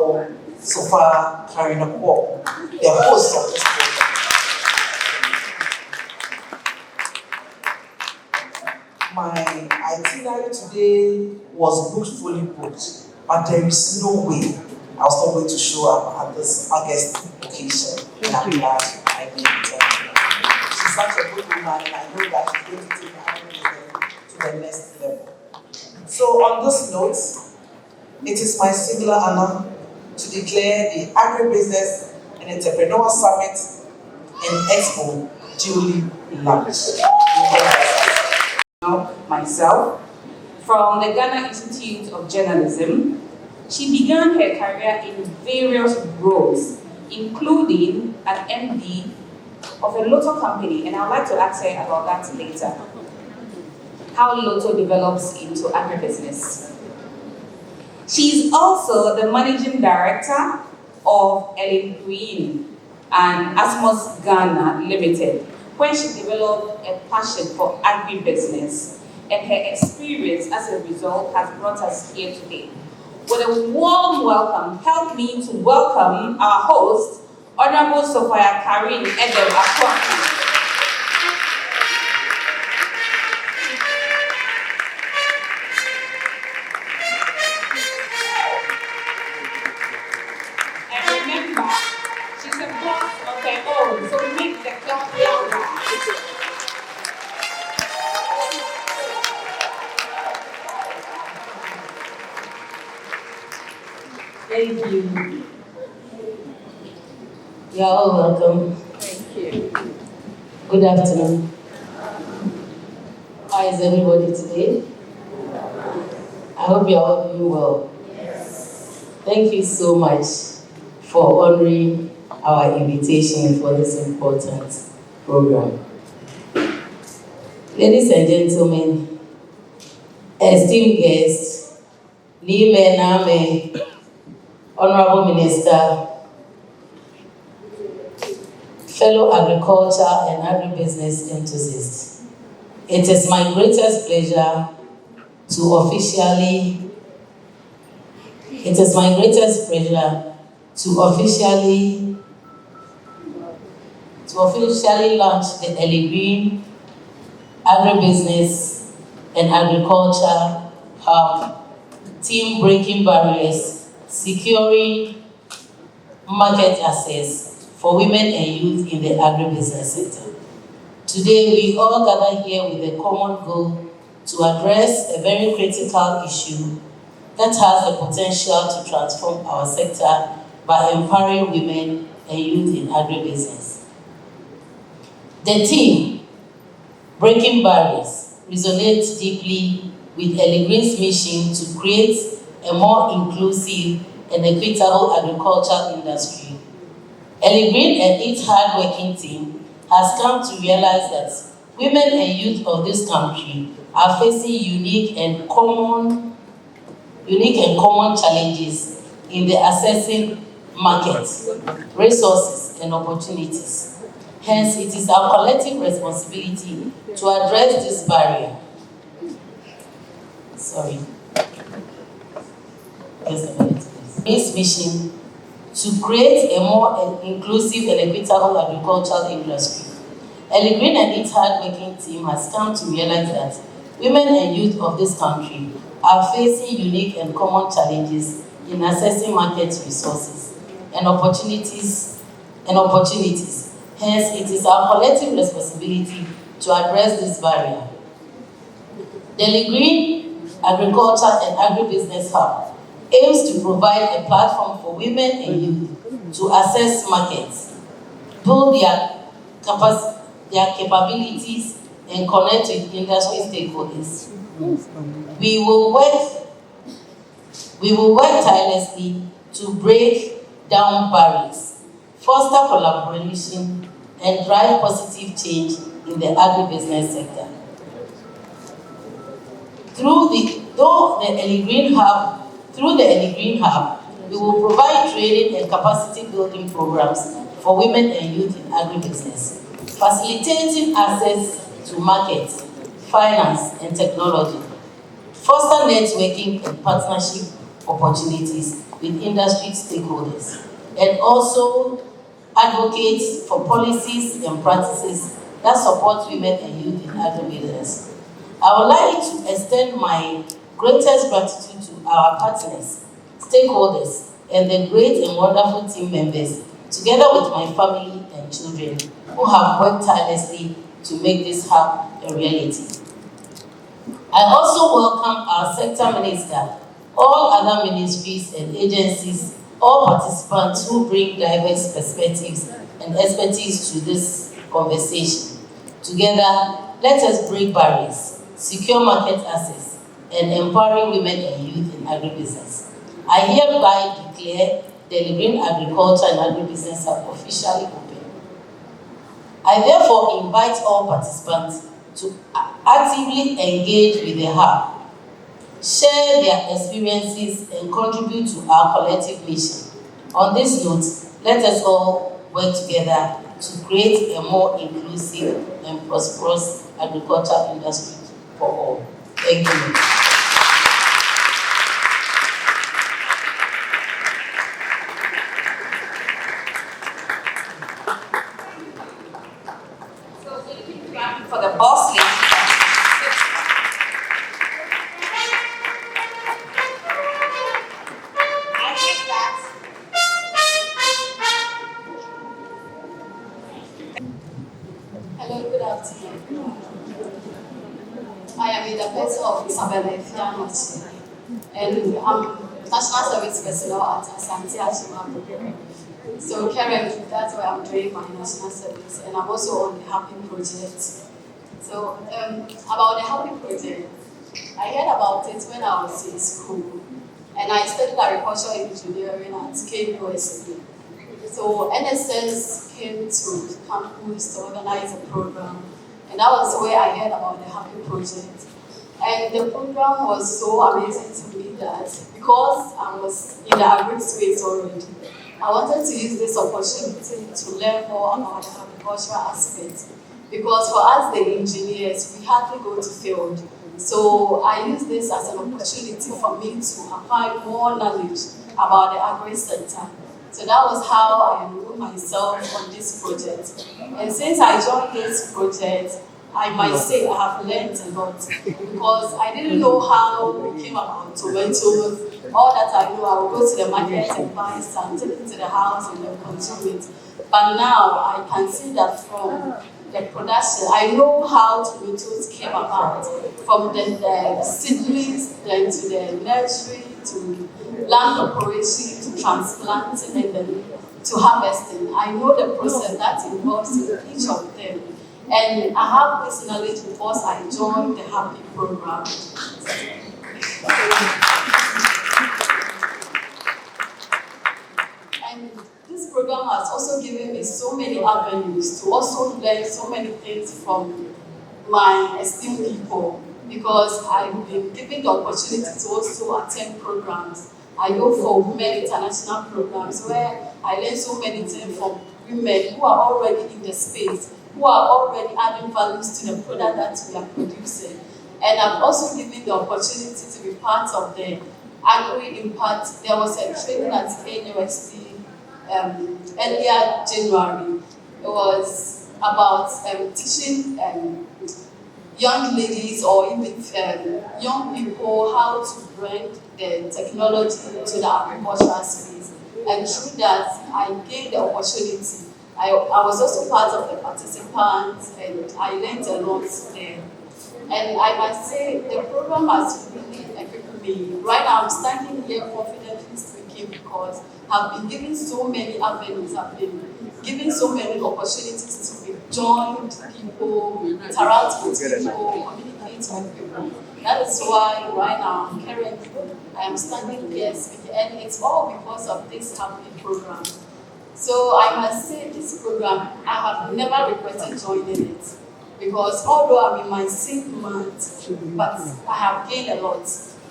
Honorable Sofa Karinapo, the host of this program. My itinerary today was fully booked, but there is no way I was not going to show up at this August occasion. And I'm glad I did. She's such a good woman, and I know that she's going to take her to the next level. So on this note, it is my singular honor to declare the Agribusiness and Entrepreneur Summit and Expo duly launched. Myself, from the Ghana Institute of Journalism. She began her career in various roles, including an MD of a Lotto company, and I'd like to ask her about that later. How Lotto develops into agribusiness. She's also the managing director of Eligreen and Asmos Ghana Limited, where she developed a passion for agribusiness, and her experience as a result has brought us here today. With a warm welcome, help me to welcome our host, Honorable Sophia Karin Edem Akwaku. And remember, she's a boss of her own, so make the clap louder. Thank you. You're all welcome. Thank you. Good afternoon. How is everybody today? I hope you're all doing well. Yes. Thank you so much for honoring our invitation for this important program. Ladies and gentlemen, esteemed guests, Nime Name, Honorable Minister, fellow agriculture and agribusiness enthusiasts, it is my greatest pleasure to officially launch the Eligreen Agribusiness and Agriculture Hub, team breaking barriers, securing market access for women and youth in the agribusiness sector. Today, we all gather here with a common goal to address a very critical issue that has the potential to transform our sector by empowering women and youth in agribusiness. The theme, Breaking Barriers, resonates deeply with Eligreen's mission to create a more inclusive and equitable agricultural industry. Eligreen and its hard-working team has come to realize that women and youth of this country are facing unique and common challenges in the accessing markets, resources, and opportunities. Hence, it is our collective responsibility to address this barrier. This mission to create a more inclusive and equitable agricultural industry. Eligreen and its hard-working team has come to realize that women and youth of this country are facing unique and common challenges in accessing market resources and opportunities. Hence, it is our collective responsibility to address this barrier. The Eligreen Agriculture and Agribusiness Hub aims to provide a platform for women and youth to access markets, build their capabilities, and connect with industry stakeholders. We will work tirelessly to break down barriers, foster collaboration, and drive positive change in the agribusiness sector. Through the Eligreen Hub, we will provide training and capacity building programs for women and youth in agribusiness, facilitating access to markets, finance, and technology, foster networking and partnership opportunities with industry stakeholders, and also advocates for policies and practices that support women and youth in agribusiness. I would like to extend my greatest gratitude to our partners, stakeholders, and the great and wonderful team members, together with my family and children, who have worked tirelessly to make this hub a reality. I also welcome our sector minister, all other ministries and agencies, all participants who bring diverse perspectives and expertise to this conversation. Together, let us break barriers, secure market access, and empower women and youth in agribusiness. I hereby declare the Eligreen Agriculture and Agribusiness Hub officially open. I therefore invite all participants to actively engage with the hub, share their experiences, and contribute to our collective mission. On this note, let us all work together to create a more inclusive and prosperous agriculture industry for all. Thank you. For the boss lady. I take that. Hello, good afternoon. I am in the person of CAVENNE, and I'm National Service Personnel at Asante Ashima. So currently, that's where I'm doing my national service, and I'm also on the Happy Project. So about the Happy Project, I heard about it when I was in school, and I studied agricultural engineering at WESLEY. So NSS came to campus to organize a program, and that was where I heard about the Happy Project. And the program was so amazing to me that because I was in the Agric space already, I wanted to use this opportunity to learn more about the agricultural aspect. Because for us, the engineers, we hardly go to field. So I use this as an opportunity for me to acquire more knowledge about the agri sector. So that was how I enrolled myself on this project. And since I joined this project, I might say I have learned a lot because I didn't know how we came about tomatoes. All that I know, I will go to the market and buy some, take it to the house and then consume it. But now I can see that from the production, I know how tomatoes came about, from the seedlings, then to the nursery, to land operation, to transplanting, and then to harvesting. I know the process that involves in each of them. And I have this knowledge because I joined the Happy program. And this program has also given me so many avenues to also learn so many things from my esteemed people, because I've been given the opportunity to also attend programs. I go for women international programs where I learn so many things from women who are already in the space, who are already adding values to the product that we are producing. And I'm also given the opportunity to be part of the Agri Impact. There was a training at NUST earlier January. It was about teaching young ladies or even young people how to bring the technology to the agricultural space. And through that, I gained the opportunity. I was also part of the participants, and I learned a lot there. And I must say, the program has really equipped me. Right now, I'm standing here confidently speaking because I've been given so many avenues, I've been given so many opportunities to be joined people, interact with people, communicate with people. That is why right now, currently, I am standing here speaking, and it's all because of this Happy program. So I must say, this program, I have never regretted joining it. Because although I'm in my 6th month, but I have gained a lot.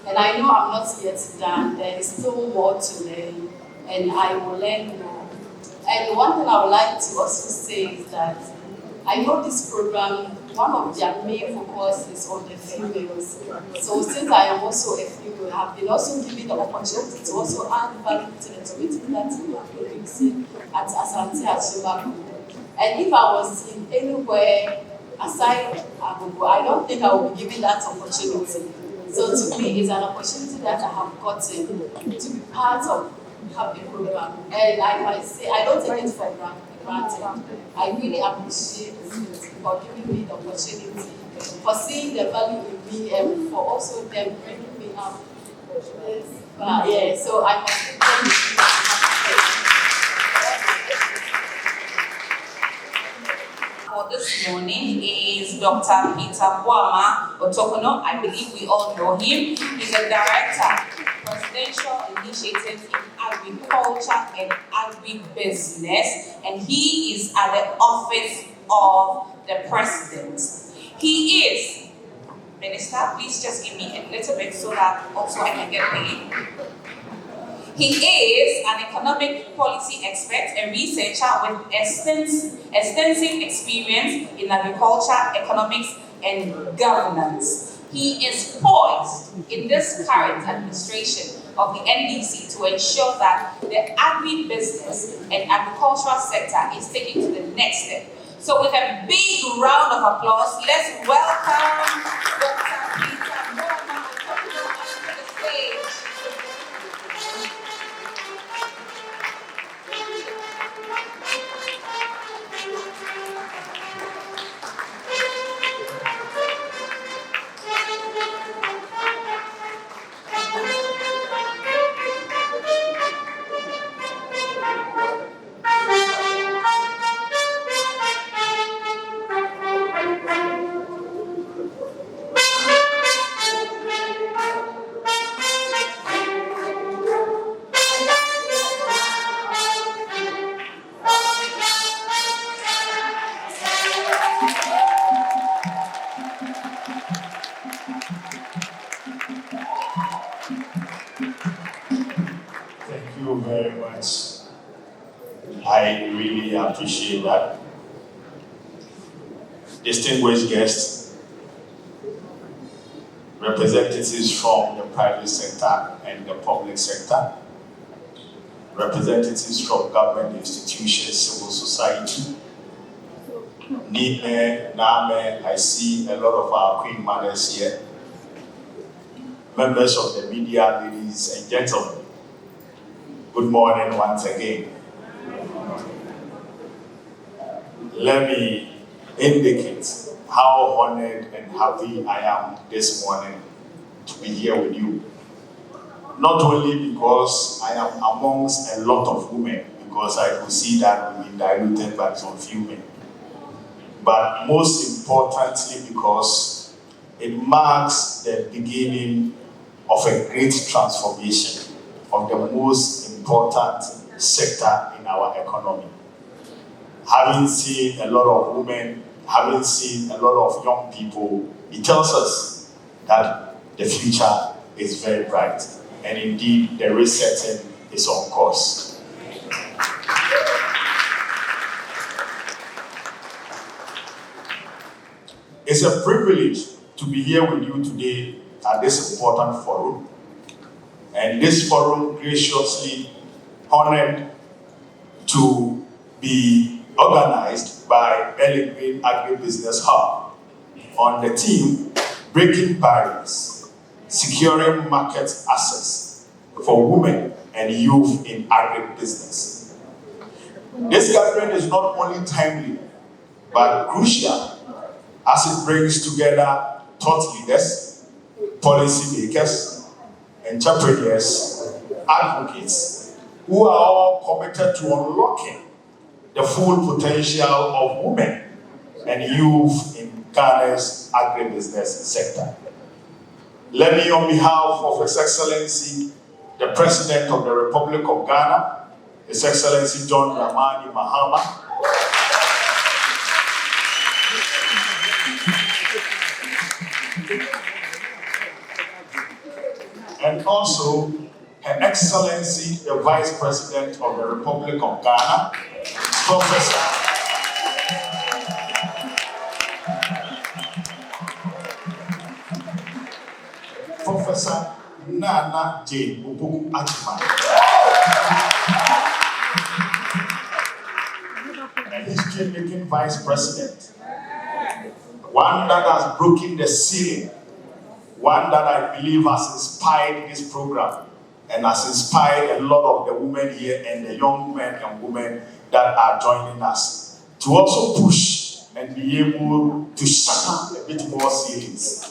And I know I'm not yet done. There is still more to learn, and I will learn more. And one thing I would like to also say is that I know this program one of their main focus is on the females. So since I am also a female, I have been also given the opportunity to also add value to the meeting that we are producing at Asante Achimako. And if I was in anywhere aside Agogo, I don't think I would be given that opportunity. So to me, it's an opportunity that I have gotten to be part of the program. And I might say, I don't take it for granted. I really appreciate it for giving me the opportunity, for seeing the value in me, and for also them bringing me up. So I must thank you. For this morning is Dr. Peter Boama Otokono. I believe we all know him. He's a director, Presidential Initiatives in Agriculture and Agribusiness, and he is at the office of the President. He is, Minister, please just give me a little bit so that also I can get paid. He is an economic policy expert, a researcher with extensive experience in agriculture, economics, and governance. He is poised in this current administration of the NDC to ensure that the agribusiness and agricultural sector is taken to the next step. So with a big round of applause, let's welcome Dr. Peter Boama to the stage. Thank you very much. I really appreciate that. Distinguished guests, representatives from the private sector and the public sector, representatives from government institutions, civil society, Nime, Name, I see a lot of our queen mothers here, members of the media, ladies and gentlemen. Good morning once again. Let me indicate how honored and happy I am this morning to be here with you. Not only because I am amongst a lot of women, because I could see that we've been diluted by some few men, but most importantly because it marks the beginning of a great transformation of the most important sector in our economy. Having seen a lot of women, having seen a lot of young people, it tells us that the future is very bright. And indeed, the resetting is on course. It's a privilege to be here with you today at this important forum. And this forum graciously honored to be organized by Eligreen Agribusiness Hub on the theme Breaking Barriers, Securing Market Access for Women and Youth in Agribusiness. This gathering is not only timely, but crucial as it brings together thought leaders, policy makers, entrepreneurs, advocates, who are all committed to unlocking the full potential of women and youth in Ghana's agribusiness sector. Let me, on behalf of His Excellency, the President of the Republic of Ghana, His Excellency John Dramani Mahama, and also Her Excellency, the Vice President of the Republic of Ghana, Professor Professor Nana J. Upoku Achima, a history-making vice president, one that has broken the ceiling, one that I believe has inspired this program and has inspired a lot of the women here and the young men and women that are joining us to also push and be able to shatter a bit more ceilings.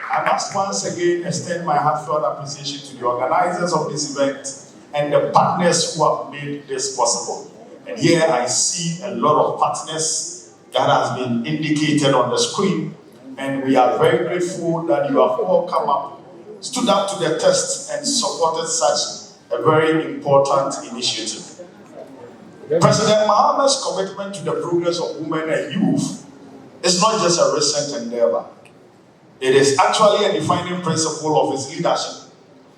I must once again extend my heartfelt appreciation to the organizers of this event and the partners who have made this possible. And here I see a lot of partners that has been indicated on the screen, and we are very grateful that you have all come up, stood up to the test and supported such a very important initiative. President Mahama's commitment to the progress of women and youth is not just a recent endeavor. It is actually a defining principle of his leadership.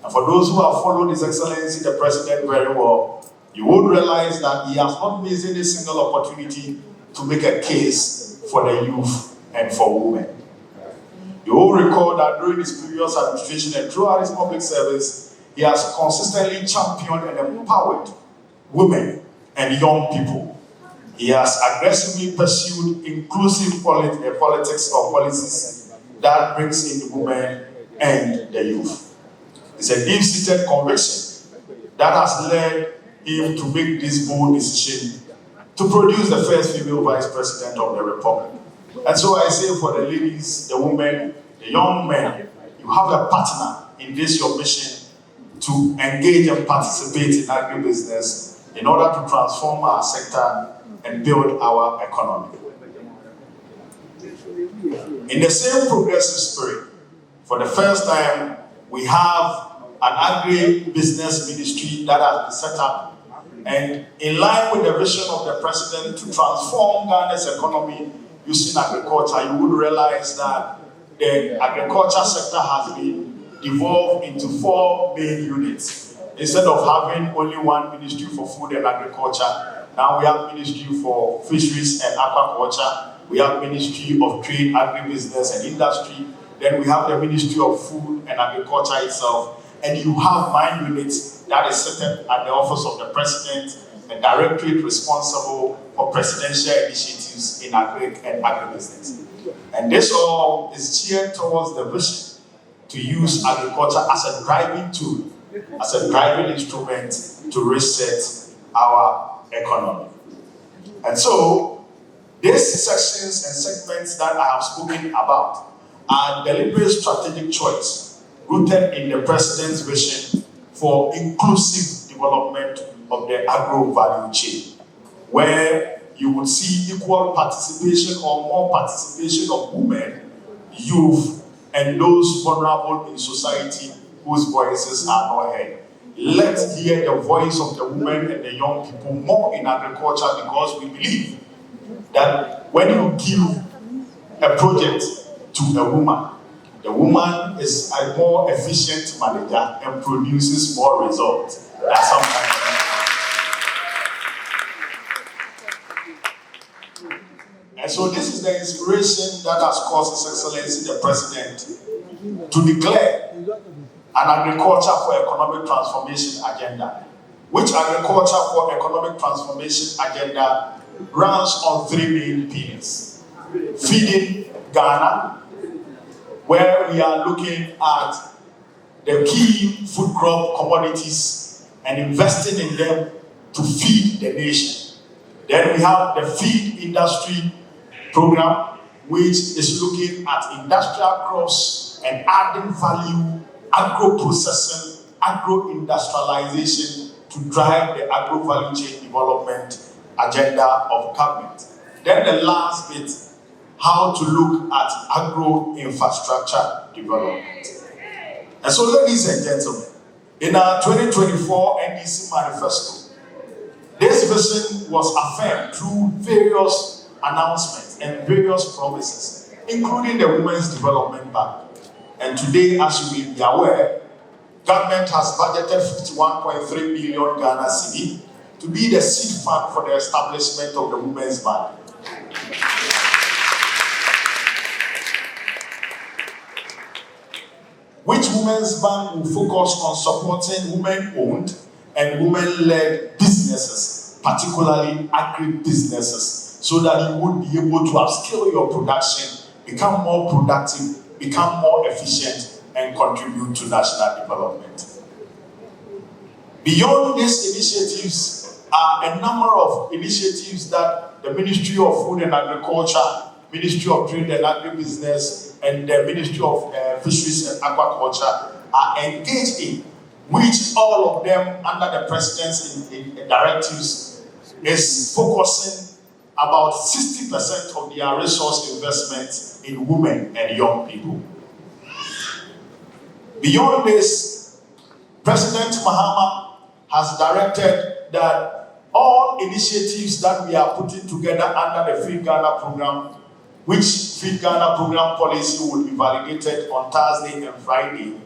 And for those who have followed His Excellency the President very well, you would realize that he has not missed any single opportunity to make a case for the youth and for women. You will recall that during his previous administration and throughout his public service, he has consistently championed and empowered women and young people. He has aggressively pursued inclusive politics or policies that brings in the women and the youth. It's a deep-seated conviction that has led him to make this bold decision to produce the first female vice president of the Republic. And so I say for the ladies, the women, the young men, you have a partner in this your mission to engage and participate in agribusiness in order to transform our sector and build our economy. In the same progressive spirit, for the first time, we have an agribusiness ministry that has been set up, and in line with the vision of the president to transform Ghana's economy using agriculture, you would realize that the agriculture sector has been devolved into 4 main units. Instead of having only one ministry for food and agriculture, now we have ministry for fisheries and aquaculture, we have ministry of trade, agribusiness and industry, then we have the ministry of food and agriculture itself, and you have 9 units that is set up at the office of the president, the directorate responsible for presidential initiatives in Agric and agribusiness. And this all is geared towards the vision to use agriculture as a driving tool, as a driving instrument to reset our economy. And so, these sections and segments that I have spoken about are deliberate strategic choice rooted in the president's vision for inclusive development of the agro value chain, where you would see equal participation or more participation of women, youth, and those vulnerable in society whose voices are not heard. Let's hear the voice of the women and the young people more in agriculture, because we believe that when you give a project to a woman, the woman is a more efficient manager and produces more results than sometimes. And so this is the inspiration that has caused His Excellency the President to declare an agriculture for economic transformation agenda, which agriculture for economic transformation agenda runs on 3 main pillars. Feeding Ghana, where we are looking at the key food crop commodities and investing in them to feed the nation. Then we have the feed industry program, which is looking at industrial crops and adding value, agro-processing, agro-industrialization to drive the agro-value chain development agenda of government. Then the last bit, how to look at agro-infrastructure development. And so, ladies and gentlemen, in our 2024 NDC manifesto, this vision was affirmed through various announcements and various promises, including the Women's Development Bank. And today, as you will be aware, government has budgeted 51.3 billion Ghana cedi to be the seed fund for the establishment of the Women's Bank. Women's Bank will focus on supporting women-owned and women-led businesses, particularly agri-businesses, so that you would be able to upskill your production, become more productive, become more efficient, and contribute to national development. Beyond these initiatives are a number of initiatives that the Ministry of Food and Agriculture, Ministry of Trade and Agribusiness, and the Ministry of Fisheries and Aquaculture are engaged in, which all of them under the President's directives is focusing about 60% of their resource investment in women and young people. Beyond this, President Mahama has directed that all initiatives that we are putting together under the Feed Ghana program, which Feed Ghana program policy will be validated on Thursday and Friday,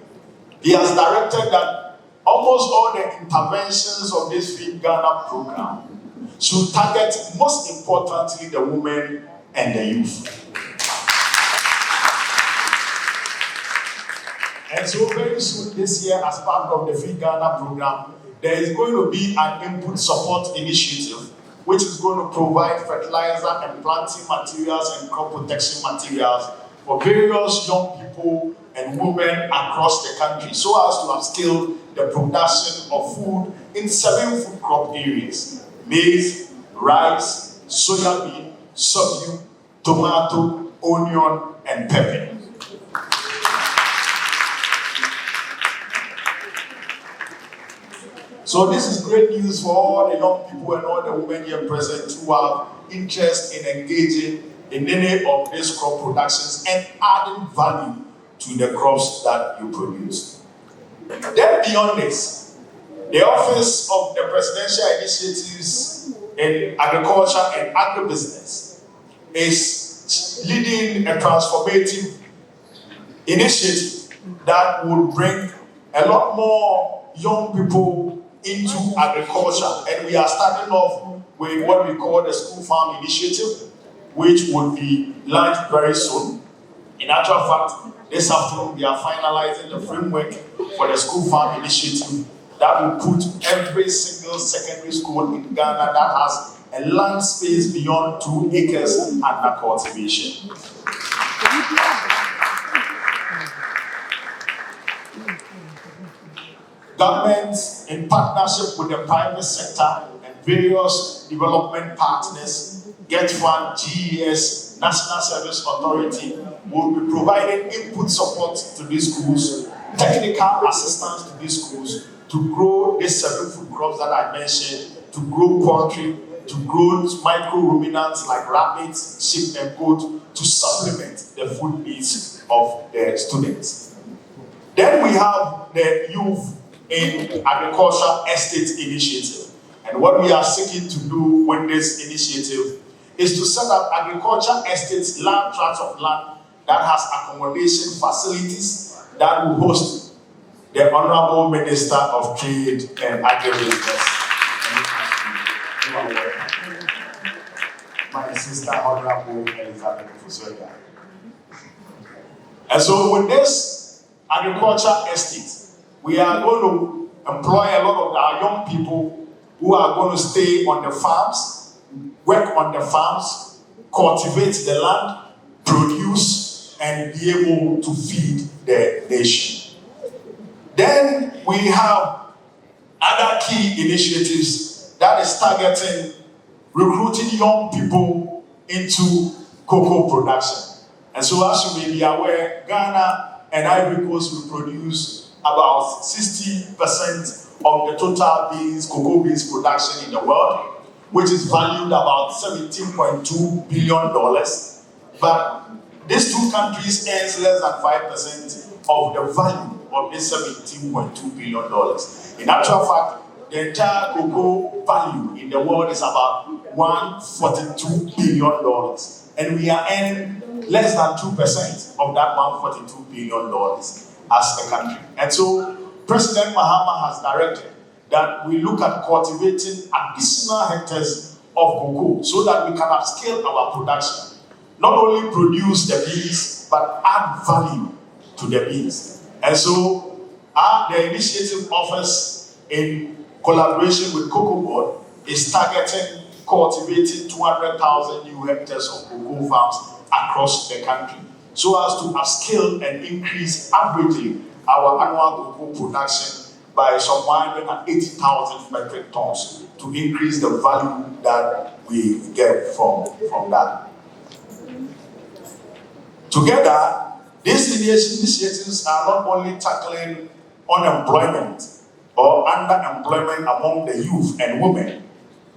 he has directed that almost all the interventions of this Feed Ghana program should target, most importantly, the women and the youth. And so very soon this year, as part of the Feed Ghana program, there is going to be an input support initiative, which is going to provide fertilizer and planting materials and crop protection materials for various young people and women across the country, so as to upskill the production of food in 7 food crop areas: maize, rice, soya bean, sorghum, tomato, onion, and pepper. So this is great news for all the young people and all the women here present who have interest in engaging in any of these crop productions and adding value to the crops that you produce. Then beyond this, the Office of the Presidential Initiatives in Agriculture and Agribusiness is leading a transformative initiative that will bring a lot more young people into agriculture, and we are starting off with what we call the School Farm Initiative, which will be launched very soon. In actual fact, this afternoon we are finalizing the framework for the School Farm Initiative that will put every single secondary school in Ghana that has a land space beyond 2 acres under cultivation. Governments, in partnership with the private sector and various development partners, GETFund, GES, National Service Authority, will be providing input support to these schools, technical assistance to these schools to grow these 7 food crops that I mentioned, to grow poultry, to grow micro ruminants like rabbits, sheep, and goat, to supplement the food needs of the students. Then we have the Youth in Agriculture Estate Initiative. And what we are seeking to do with this initiative is to set up agriculture estates, land tracts of land that has accommodation facilities that will host the Honorable Minister of Trade and Agribusiness. My sister, Honorable Elizabeth Fusoya. And so with this agriculture estate, we are going to employ a lot of our young people who are going to stay on the farms, work on the farms, cultivate the land, produce, and be able to feed the nation. Then we have other key initiatives that is targeting recruiting young people into cocoa production. And so as you may be aware, Ghana and Ivory Coast will produce about 60% of the total cocoa beans production in the world, which is valued about $17.2 billion. But these 2 countries earn less than 5% of the value of this $17.2 billion. In actual fact, the entire cocoa value in the world is about $142 billion. And we are earning less than 2% of that $142 billion as a country. And so President Mahama has directed that we look at cultivating additional hectares of cocoa so that we can upscale our production. Not only produce the beans, but add value to the beans. And so the initiative office, in collaboration with Cocoa Board, is targeting cultivating 200,000 new hectares of cocoa farms across the country, so as to upscale and increase averagely our annual cocoa production by some 180,000 metric tons to increase the value that we get from that. Together, these initiatives are not only tackling unemployment or underemployment among the youth and women,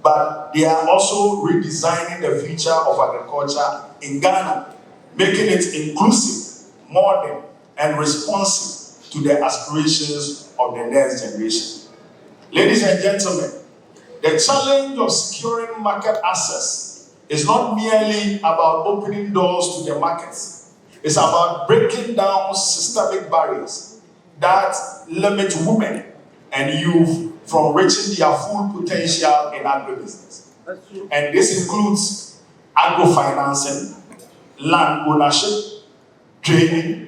but they are also redesigning the future of agriculture in Ghana, making it inclusive, modern, and responsive to the aspirations of the next generation. Ladies and gentlemen, the challenge of securing market access is not merely about opening doors to the markets. It's about breaking down systemic barriers that limit women and youth from reaching their full potential in agribusiness. And this includes agrofinancing, land ownership, training,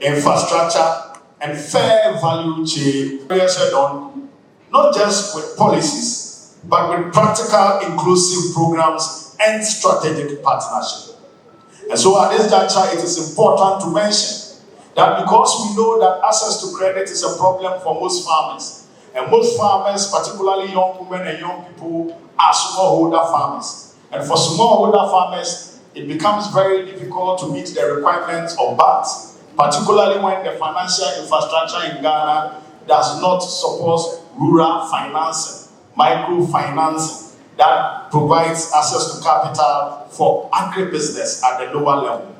infrastructure, and fair value chain. Barriers are done not just with policies, but with practical, inclusive programs and strategic partnership. And so at this juncture, it is important to mention that because we know that access to credit is a problem for most farmers, and most farmers, particularly young women and young people, are smallholder farmers. And for smallholder farmers, it becomes very difficult to meet the requirements of banks, particularly when the financial infrastructure in Ghana does not support rural financing, microfinancing, that provides access to capital for agribusiness at the lower level.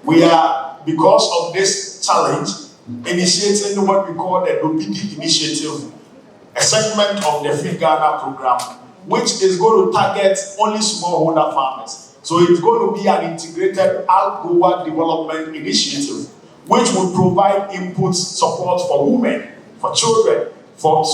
We are, because of this challenge, initiating what we call the Dopidi Initiative, a segment of the Feed Ghana program, which is going to target only smallholder farmers. So it's going to be an integrated Algoa development initiative, which will provide input support for women, for children, for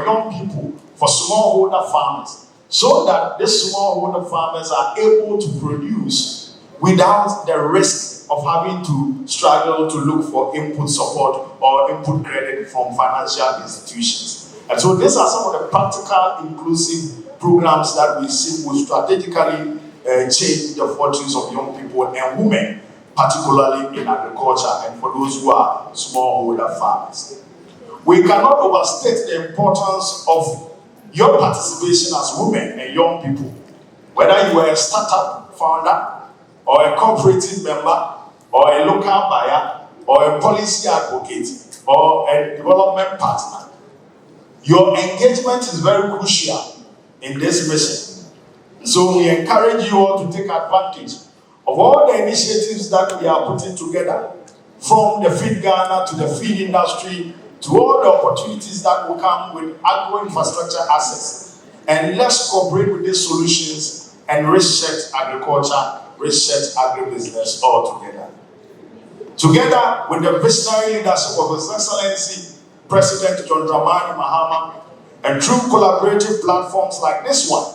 young people, for smallholder farmers, so that these smallholder farmers are able to produce without the risk of having to struggle to look for input support or input credit from financial institutions. And so these are some of the practical, inclusive programs that we see will strategically change the fortunes of young people and women, particularly in agriculture and for those who are smallholder farmers. We cannot overstate the importance of your participation as women and young people, whether you are a startup founder, or a cooperative member, or a local buyer, or a policy advocate, or a development partner. Your engagement is very crucial in this mission. So we encourage you all to take advantage of all the initiatives that we are putting together, from the Feed Ghana to the feed industry, to all the opportunities that will come with agro-infrastructure access. And let's cooperate with these solutions and research agriculture, research agribusiness all together. Together with the visionary leadership of His Excellency President John Dramani Mahama, and through collaborative platforms like this one,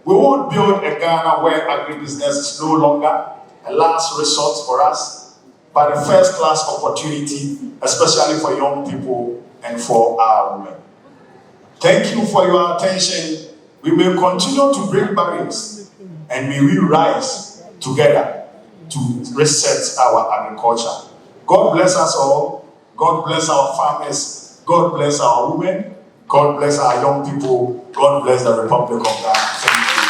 we will build a Ghana where agribusiness is no longer a last resort for us, but a first-class opportunity, especially for young people and for our women. Thank you for your attention. We will continue to break barriers, and we will rise together to reset our agriculture. God bless us all. God bless our farmers. God bless our women. God bless our young people. God bless the Republic of Ghana. Thank you.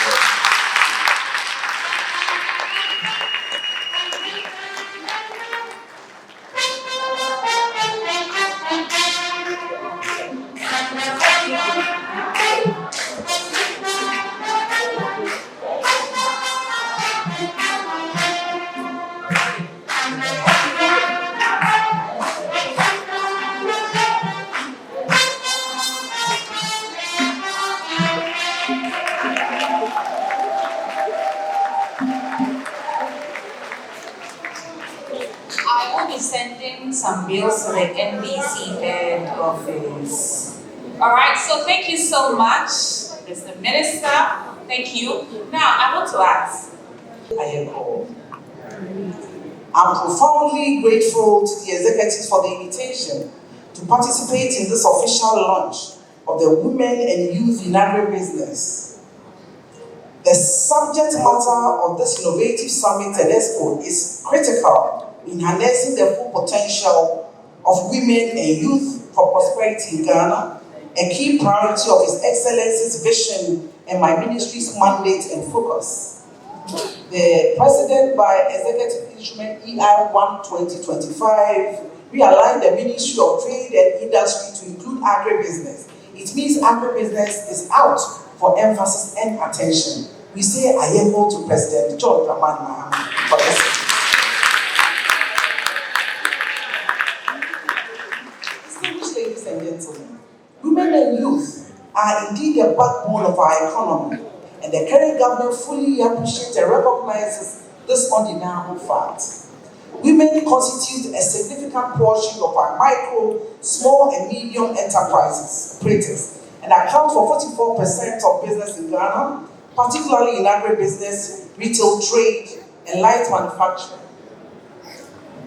Some bills to the NBC head office. All right, so thank you so much, Mr. Minister. Thank you. Now, I want to ask. I'm profoundly grateful to the executives for the invitation to participate in this official launch of the Women and Youth in Agribusiness. The subject matter of this innovative summit and expo is critical in harnessing the full potential of women and youth for prosperity in Ghana, a key priority of His Excellency's vision and my ministry's mandate and focus. The President, by Executive Instrument EI-1 2025, realigned the Ministry of Trade and Industry to include agribusiness. It means agribusiness is out for emphasis and attention. We say ayemo to President John Dramani Mahama for this. Distinguished ladies and gentlemen, women and youth are indeed the backbone of our economy, and the current government fully appreciates and recognizes this undeniable fact. Women constitute a significant portion of our micro, small, and medium enterprises operators and account for 44% of business in Ghana, particularly in agribusiness, retail trade, and light manufacturing.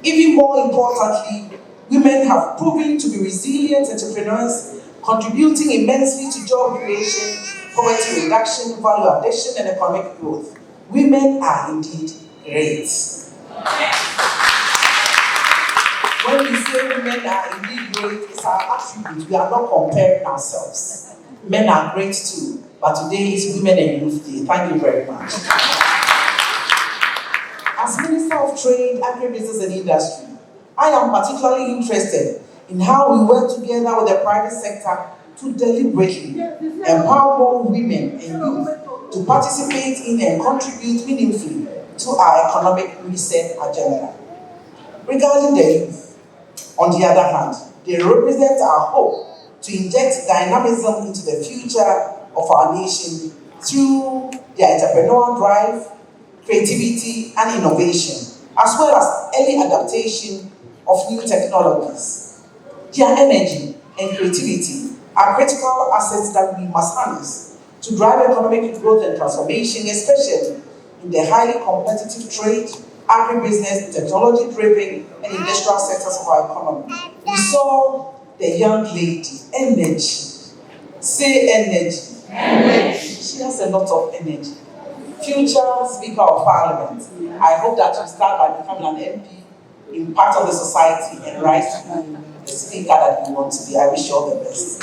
Even more importantly, women have proven to be resilient entrepreneurs, contributing immensely to job creation, poverty reduction, value addition, and economic growth. Women are indeed great. When we say women are indeed great, it's our attribute. We are not comparing ourselves. Men are great too, but today is Women and Youth Day. Thank you very much. As Minister of Trade, Agribusiness and Industry, I am particularly interested in how we work together with the private sector to deliberately empower more women and youth to participate in and contribute meaningfully to our economic reset agenda. Regarding the youth, on the other hand, they represent our hope to inject dynamism into the future of our nation through their entrepreneurial drive, creativity, and innovation, as well as early adaptation of new technologies. Their energy and creativity are critical assets that we must harness to drive economic growth and transformation, especially in the highly competitive trade, agribusiness, technology-driven, and industrial sectors of our economy. We saw the young lady, energy. Say energy. Energy. She has a lot of energy. Future Speaker of Parliament. I hope that you start by becoming an MP in part of the society and rise to be the speaker that you want to be. I wish you all the best.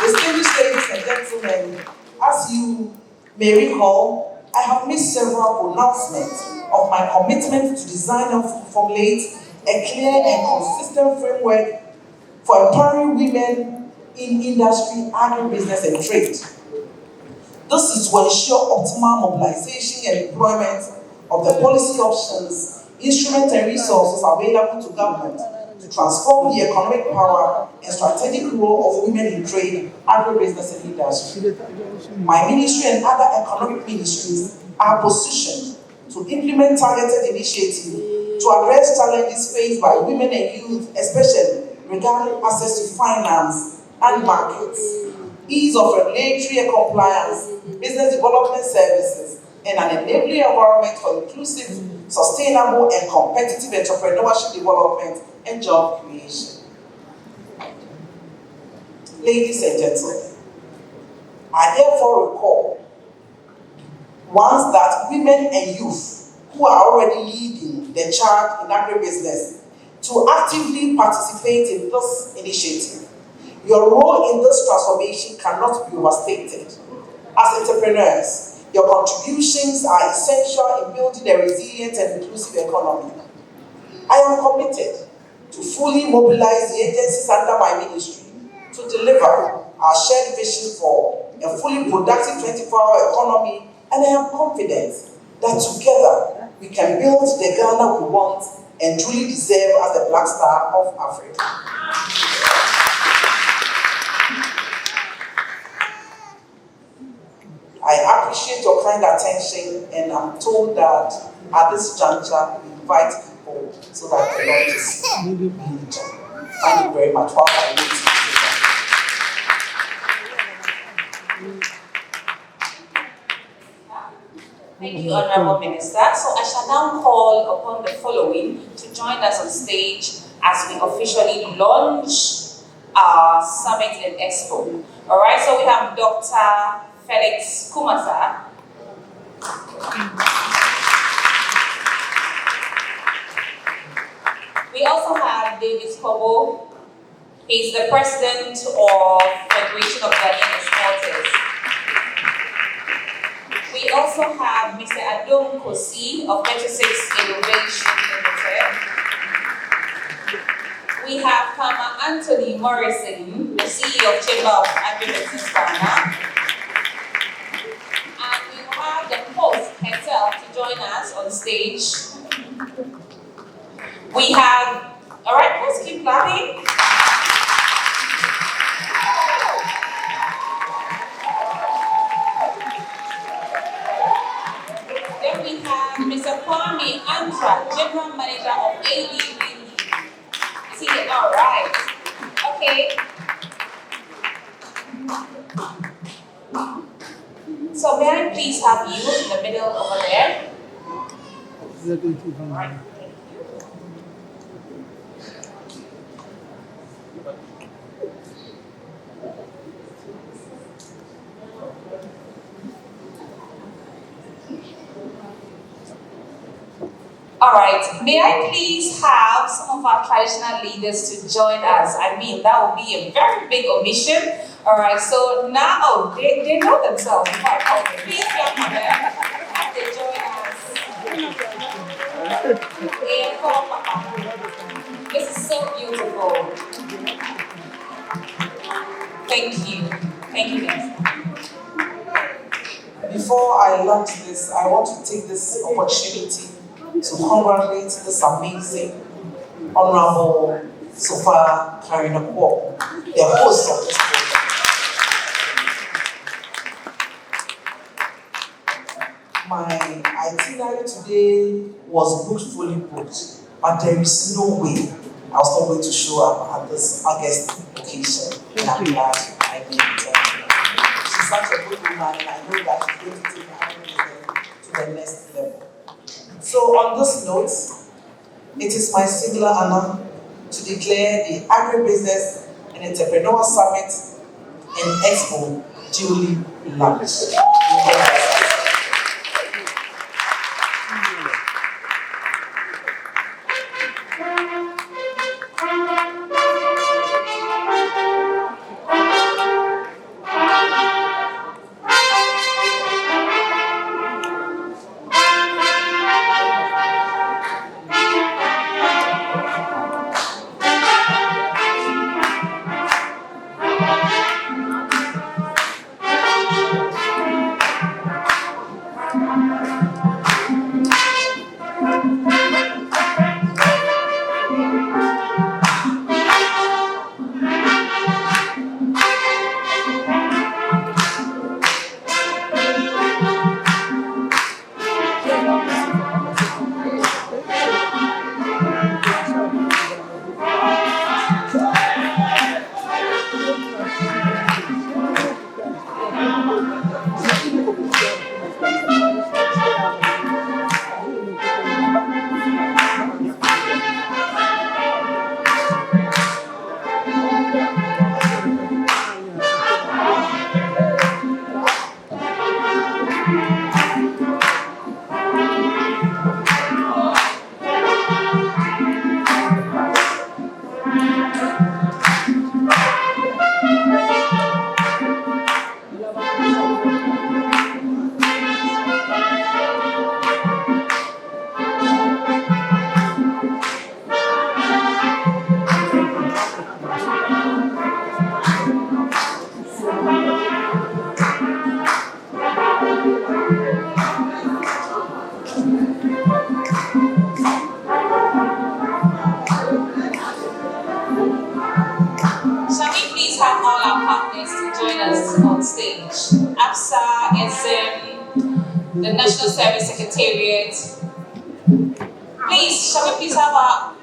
Distinguished ladies and gentlemen, as you may recall, I have made several pronouncements of my commitment to design and formulate a clear and consistent framework for empowering women in industry, agribusiness, and trade. This is to ensure optimal mobilization and deployment of the policy options, instruments, and resources available to government to transform the economic power and strategic role of women in trade, agribusiness, and industry. My ministry and other economic ministries are positioned to implement targeted initiatives to address challenges faced by women and youth, especially regarding access to finance and markets, ease of regulatory compliance, business development services, and an enabling environment for inclusive, sustainable, and competitive entrepreneurship development and job creation. Ladies and gentlemen, I therefore recall once that women and youth who are already leading the charge in agribusiness to actively participate in this initiative. Your role in this transformation cannot be overstated. As entrepreneurs, your contributions are essential in building a resilient and inclusive economy. I am committed to fully mobilize the agencies under my ministry to deliver our shared vision for a fully productive 24-hour economy, and I am confident that together we can build the Ghana we want and truly deserve as the Black Star of Africa. I appreciate your kind attention, and I'm told that at this juncture we invite people so that the launch is being done. Thank you very much for our meeting. Thank you, Honorable Minister. So I shall now call upon the following to join us on stage as we officially launch our summit and expo. All right, so we have Dr. Felix Kumasa. We also have David Kobo. He's the president of Federation of Ghanaian Exporters. We also have Mr. Adom Kosi of 36 Innovation Limited. We have Kama Anthony Morrison, the CEO of Chamber of Agribusiness Ghana. And we will have the host herself to join us on stage. We have, all right, let's keep clapping. Then we have Mr. Kwame Antra, General Manager of Eligreen. Is he here? All right. Okay. So may I please have you in the middle over there? All right. All right, may I please have some of our traditional leaders to join us? I mean, that would be a very big omission. All right, so now, oh, they know themselves. Okay, please clap for them as they join us. This is so beautiful. Thank you. Thank you, guys. Before I launch this, I want to take this opportunity to congratulate this amazing Honorable Sofa Karinakwo, the host of this program. My itinerary today was booked, fully booked, but there is no way I was not going to show up at this August occasion, and I'm glad I did. She's such a good woman, and I know that she's going to take her to the next level. So on this note, it is my singular honor to declare the Agribusiness and Entrepreneur Summit and Expo duly launched. The National Service Secretariat. Please, shall we please have our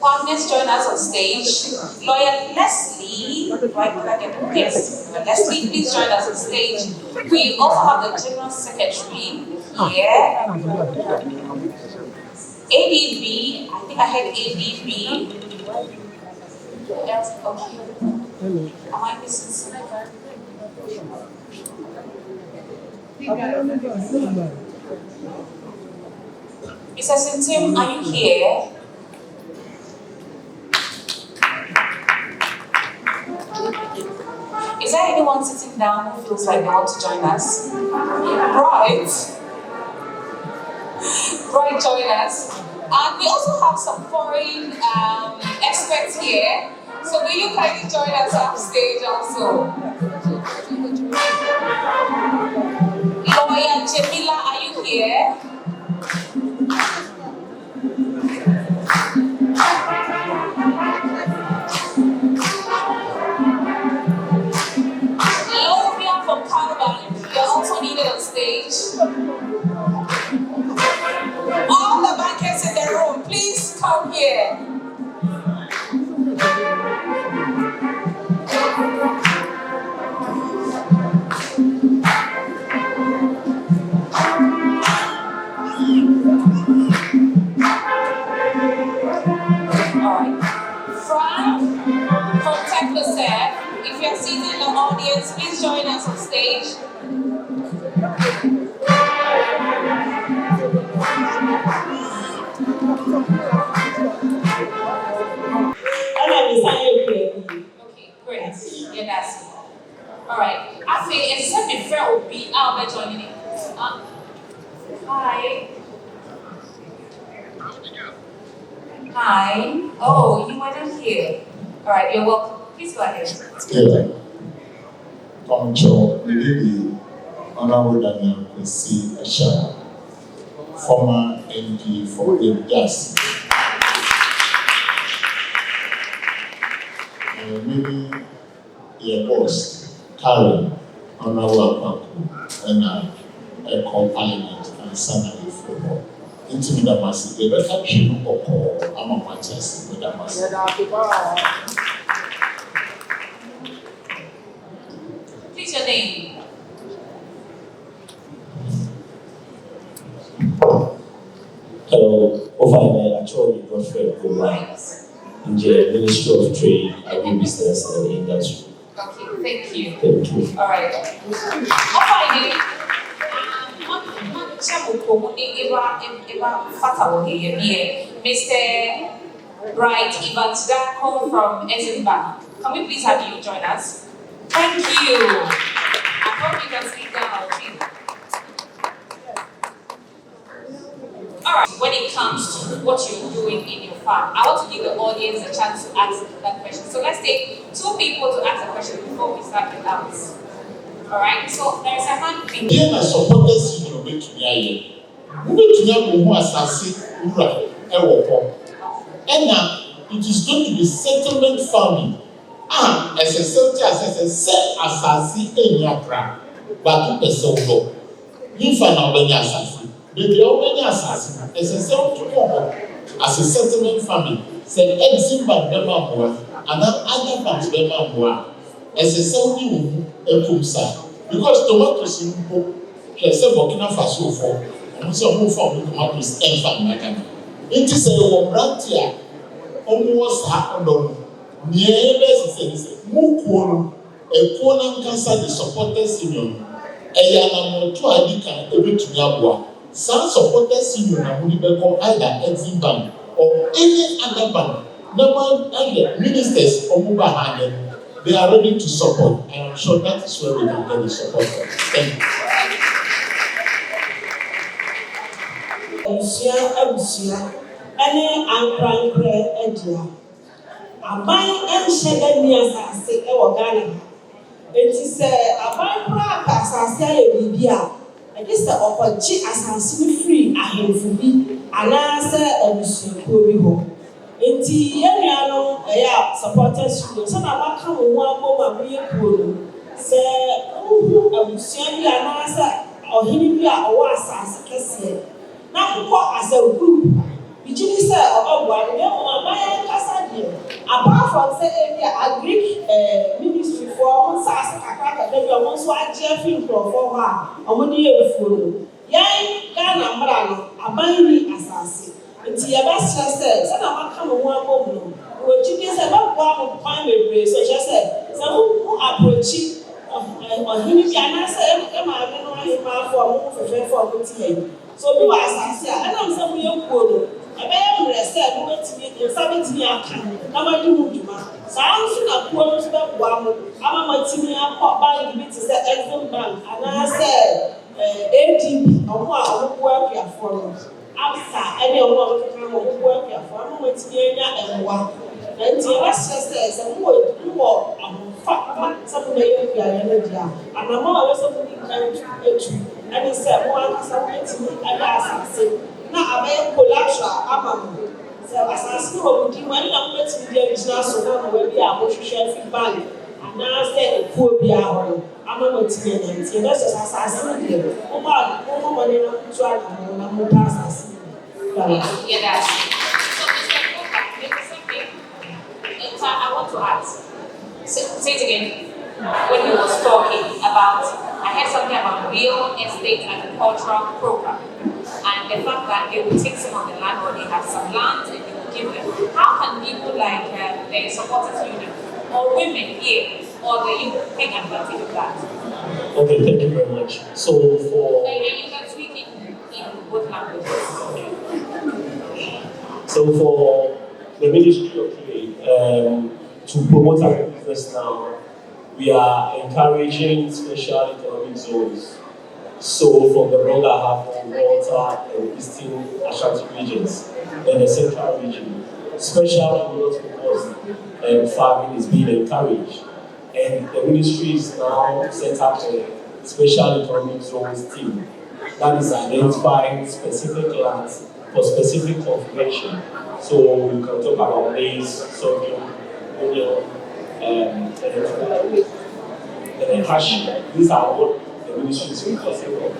partners join us on stage? Lawyer Leslie, Leslie, please join us on stage. We also have the General Secretary Yeah. ADB, I think I had ADB. Else, okay. Am I missing something? Mr. Sintim, are you here? Is there anyone sitting down who feels like they want to join us? Right. Right, join us. And we also have some foreign experts here. So will you kindly join us off stage also? Lawyer Jamila, are you here? Lovia from Calvary, you're also needed on stage. All the bankers in the room, please come here. Alright. Frank from TechnoServe, if you're seated in the audience, please join us on stage. Okay, great. Yeah, that's it. Alright. I think it's such a fair will be out there joining it. Hi. Hi. Oh, you weren't here. Alright, you're welcome. Please go ahead. Yeah. Tom Cho, the Honorable Daniel Kwesi Asha, former MP for Gas. Maybe your boss, Karen, Honorable Akwaku, and a co-pilot and Sanadi football. Into the massive, the better trim or I'm a Manchester with a massive. Please your name. Hello, Ovine Achori Godfrey Goma in the Ministry of Trade, Agribusiness and Industry. Okay, thank you. Thank you. Alright. Ovine. Mr. Bright Evans Dako from EXIM. Can we please have you join us? Thank you. I hope you can sit down. Alright, when it comes to what you're doing in your farm, I want to give the audience a chance to ask that question. So let's take 2 people to ask a question before we start with ours. Alright, so there's a hand thing. Yeah, I supported senior to me. We to know who has said, and now it is going to be settlement farming. As a settlement, as a set assassin in your crowd, but to a solo. You find out when you're assassin. Baby, when you're assassin, as a settlement, as a settlement farming, said EXIM by Bema, and other banks Bema, as a settlement a Kumsa. Because tomatoes in Burkina Faso for. So who from tomatoes and farm. It is a brand here. Almost happened on near Mukuno, a Poland cancer, the supported senior. A young to Adika, every to Yabua. Some supported senior, and we become either EXIM bank or any other bank. Number ministers or Mubahane, they are ready to support. I am sure that is where we can get the support. Thank you. Abusia, any ankra edia. Aban enhyeda ni asase e wo Ghana. Enti se aban kra asase aye bibia. E dey se okochi asase ni free ahemfu bi ana se abusuko bi ho. Enti yenua no ya supporters studio so na maka wo aboma mo ye kuo se uhu abusia bi ana se ohini bi a owo asase kese. Now, as a group, we just say about one apart from say Agric ministry for one SARS, then you want to add Jeffrey for her, and when you follow. Yɛn Ghana mmara no aban ni asase. Nti yɛbɛsrɛ sɛ sɛdeɛ maka mo ho abɔ mu no wɔgyidie sɛ bɛboa mo kwan bebree so kyerɛ sɛ mo approachi ɔhene bi anaasɛ maame no ahemmaafo a mo fɛfɛɛfo a mote ha yi. So obi wɔ asase a ɛnam sɛ moyɛ kuo no ɛbɛyɛ mmerɛ sɛ mobɛtumi nsa bɛtumi aka na made ho dwuma. Saa nso na kuo no nso bɛboa mo ama matumi akɔ bank bi te sɛ EXIM bank anaasɛ ADB ɔmo a ɔmoboa akuafoɔ no ABSA ɛne ɔmo a ɔmokeka ma ɔmoboa akuafoɔ ama matumi anya mmoa. Na nti yɛbɛhyɛ sɛ mowɔ ahofa ama sɛ mobɛyɛ akuayɛ no deɛ a anamɔ a wɔsɛ modi kan atu ɛne sɛ mo ankasa mobɛtumi ɛde asase na abɛyɛ collateral ama mo. Sɛ asase no wɔ mo din mu ɛne na mobɛtumi de agyina so na mo bi a mohwehwɛ afi bank anaasɛ ekuo biara hɔ no ama matumi anya nti yɛbɛhyɛ sɛ asase no deɛ momɔne no to anamɔ na mopɛ asase no. I want to ask. Say it again. When he was talking about, I heard something about real estate agricultural program, and the fact that they will take some of the land or they have some land and they will give them. How can people like the supporters union or women here or the youth take advantage of that? Okay, thank you very much. So for You can speak in both languages. So for the Ministry of Trade, to promote agribusiness now, we are encouraging special economic zones. So from the Ronga Harbour, Water, and Eastern Ashanti regions, and the Central region, special focused farming is being encouraged. And the ministry is now set up a special economic zones team that is identifying specific lands for specific configuration. So we can talk about maize, sorghum, onion, and cashew. These are what the ministry is focusing on.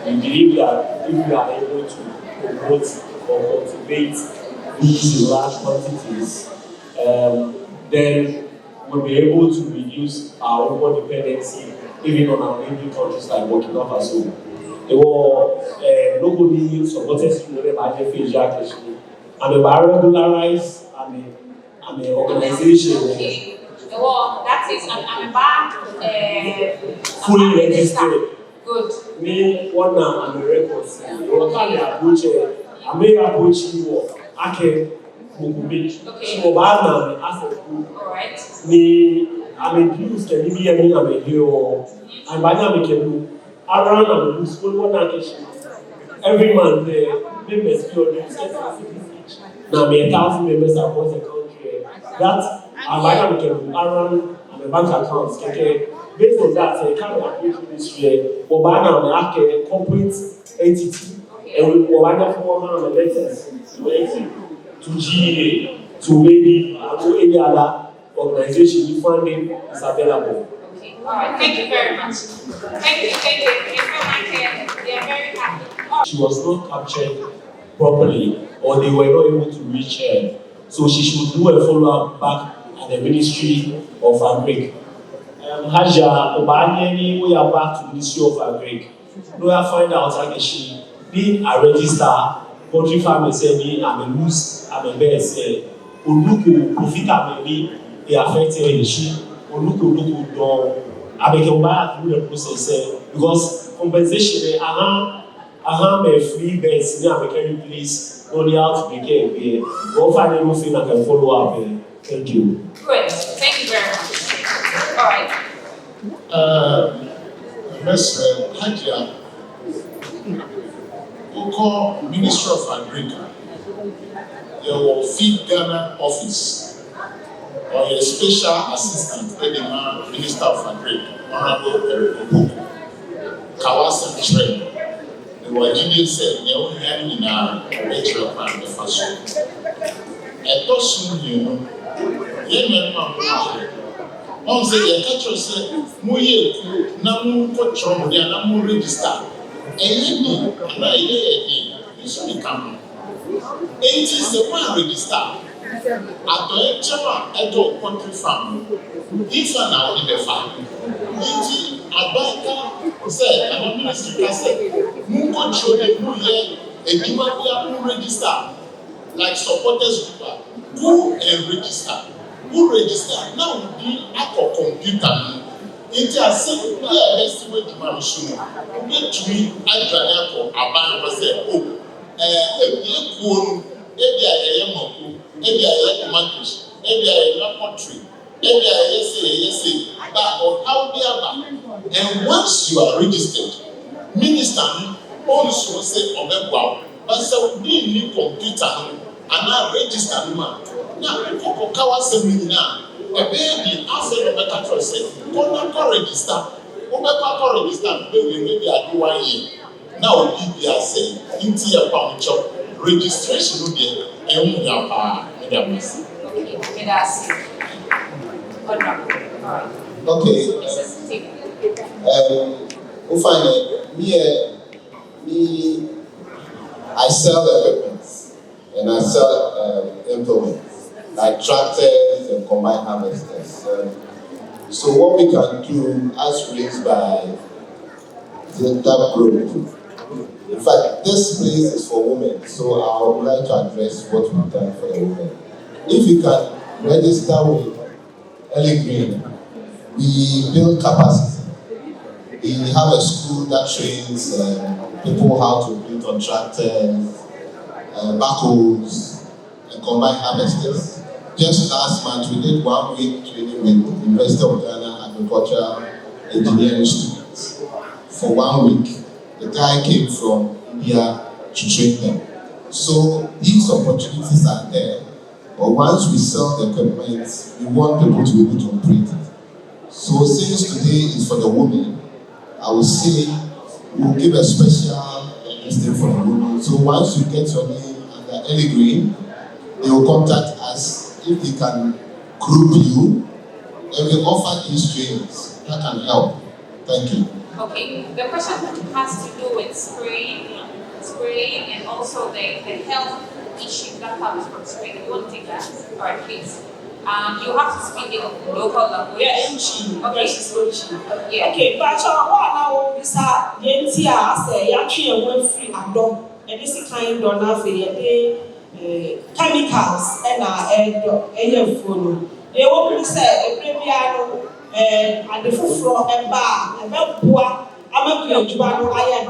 We believe that if we are able to promote or cultivate these in large quantities, then we'll be able to reduce our import dependency even on our neighboring countries like Burkina Faso. They were locally supported through the IFA actually, and by regularize and the organization. Okay. Well, that is, I'm back. Fully registered. Good. Me, one now, I'm a record. I may approach you. I can. Okay. So now, as a group. Alright. Me, I'm a Jews, can be any I'm a hero. And by now, we can do around and do school one every month, the members feel now, we 1,000 members across the country. That, and by now, we can do around the bank accounts. Okay. Based on that, I can't approach this year. But by now, we have a corporate entity. And we provide a form of letters to EXIM, to GA, to maybe any other organization. The funding is available. Okay. All right. Thank you very much. Thank you. They are very happy. She was not captured properly, or they were not able to reach her. So she should do a follow-up back at the Ministry of Agric. Haja, Obanyeni, we are back to Ministry of Agric. We have find out that she being a register, country farmer say me, I'm a loose, I'm a bear say, Uluku, profit maybe they affected she, Uluku, don't, I make a bad through the process because compensation, a free base, now I can replace only out to be care. Go find a roofing I can follow up. Thank you. Great. Thank you very much. All right. Mr. Hadia, who call Minister of Agric, your Feed Ghana office, or your special assistant, the Minister of Agric, Honorable Eric Kawasa Train. The Wajidi said, "You only have in a natural plan the first one." A person, you know, one say the catcher said, "Muye, namu control, they are namu register." And you should become. 80 is the one register. At the country farm, if an hour in the farm, Abanka say and ministry can say who control the who here a human who register like supporters group who register now we be at a computer it has said yeah estimate man soon get to me advance for Abanka say oh a cool maybe I am maybe I tomatoes maybe I poultry maybe I yes but or how they are and once you are registered minister also say wow but so we need computer and now register man now for kawa say now a baby after the better say go register maybe I do 1 year now we are saying into your pound job registration will be and we are Okay, that's it. Okay. Me, I sell equipment and I sell implements like tractors and combine harvesters. So what we can do as raised by that group. In fact, this place is for women, so I would like to address what we've done for the women. If you can register with Eligreen, we build capacity. We have a school that trains people how to build on tractors, backhoes, and combine harvesters. Just last month, we did 1 week training with the University of Ghana Agricultural Engineering students. For 1 week, the guy came from India to train them. So these opportunities are there. But once we sell the equipment, we want people to be able to operate it. So since today is for the women, I will say we'll give a special thing for the women. So once you get your name under Eligreen, they will contact us if they can group you and we offer these trainings that can help. Thank you. Okay, the question has to do with spraying and also the health issue that comes from spraying. You want to take that? All right, please. You have to speak in local language. Yeah, okay. Yeah. Okay, but what now is that Yentia say Yatri and free and done. And this is kind of chemicals and a phone. They will say a premium and the food from a bar, a bell poor, I'm a Jubano, I am.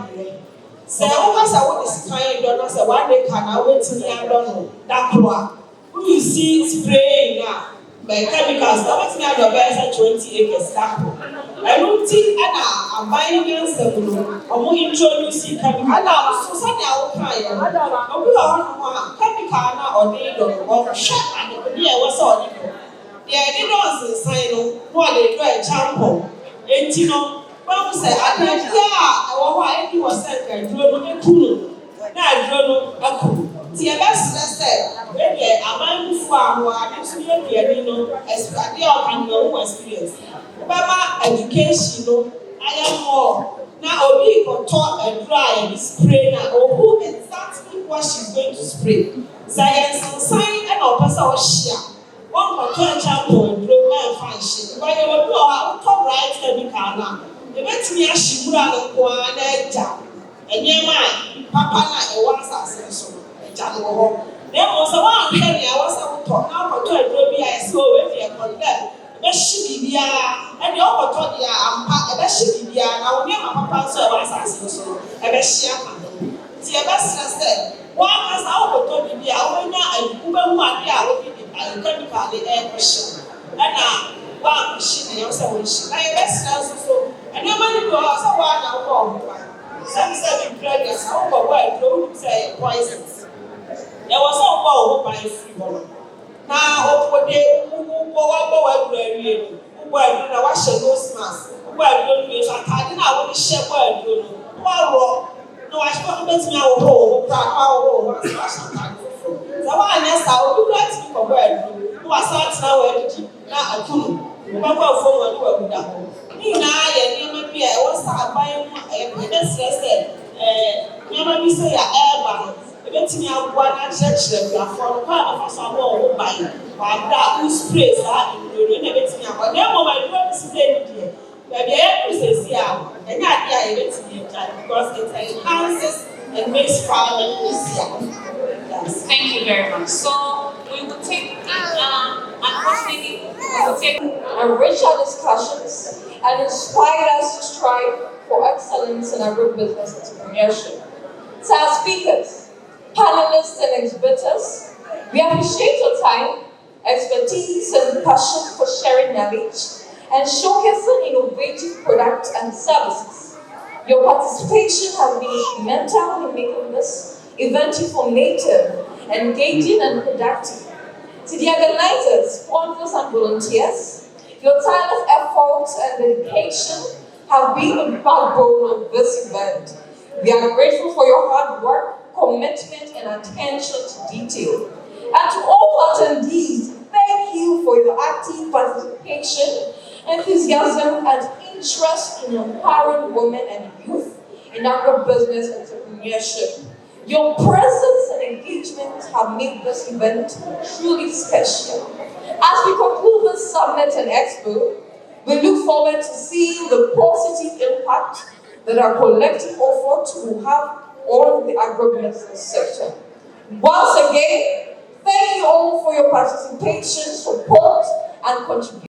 So, what is kind of done as a 1 day can I wait till I don't know that poor. Who you see spraying now? By chemicals, that was not your best 20 acres. I don't think I'm buying against the blue. I'm going to introduce chemicals. I'm so sorry, I'll try. I'm going to chemical or they don't or shut and the idea was all. Yeah, they don't say, no, they do a jump. And you know, Mom said, I want to was sent and drove a cool. Now I don't know a cool. See, a best said, maybe a man farm where I used to be a experience. About education, I am more. Now, we can talk and dry and spray now, or who exactly what she's going to spray. Science and sign and our person was share. One for 2 champion and blow my function. But you will know how to write chemical now. The next year she would have one egg. And yeah, my papa and once I said so. There was a one penny I was able to talk now for 2 I saw with you on that. The shibia and the other thought, yeah, I'm a shibia. Now, near my papa, so I was so a beshia. See, a best said, one has our thought to be our winner and woman 1 year looking at the chemical the air pressure. And now, one machine, also, I best so. And nobody was a one hour. Some 7 pregnant, overwhelmed, don't say poisons. There was no more by free woman. Now, what they who go up everywhere, who were doing a wash and nose mask, who were doing this, I didn't know what the chef were doing. No, I spoke to me our home, our the one yes, I would like to be aware who was out now, now a two. Remember for what you were done. Me and I was buying a business, never be say a air. Eventually, I want to church them for part of us. I won't buy that who sprays that in the everything. But then, when my friends say, baby, I say, And yeah, because it enhances and makes farming easier. Yes. Thank you very much. So we will take, unfortunately, we will take richer discussions and inspire us to strive for excellence in agribusiness entrepreneurship. To our speakers, panelists, and exhibitors, we appreciate your time, expertise, and passion for sharing knowledge and showcasing innovative products and services. Your participation has been instrumental in making this event informative, engaging, and productive. To the organizers, sponsors, and volunteers, your tireless efforts and dedication have been the backbone of this event. We are grateful for your hard work, commitment, and attention to detail. And to all attendees, thank you for your active participation, enthusiasm, and interest in empowering women and youth in agribusiness entrepreneurship. Your presence and engagement have made this event truly special. As we conclude this summit and expo, we look forward to seeing the positive impact that our collective efforts will have on the agribusiness sector. Once again, thank you all for your participation, support, and contribution.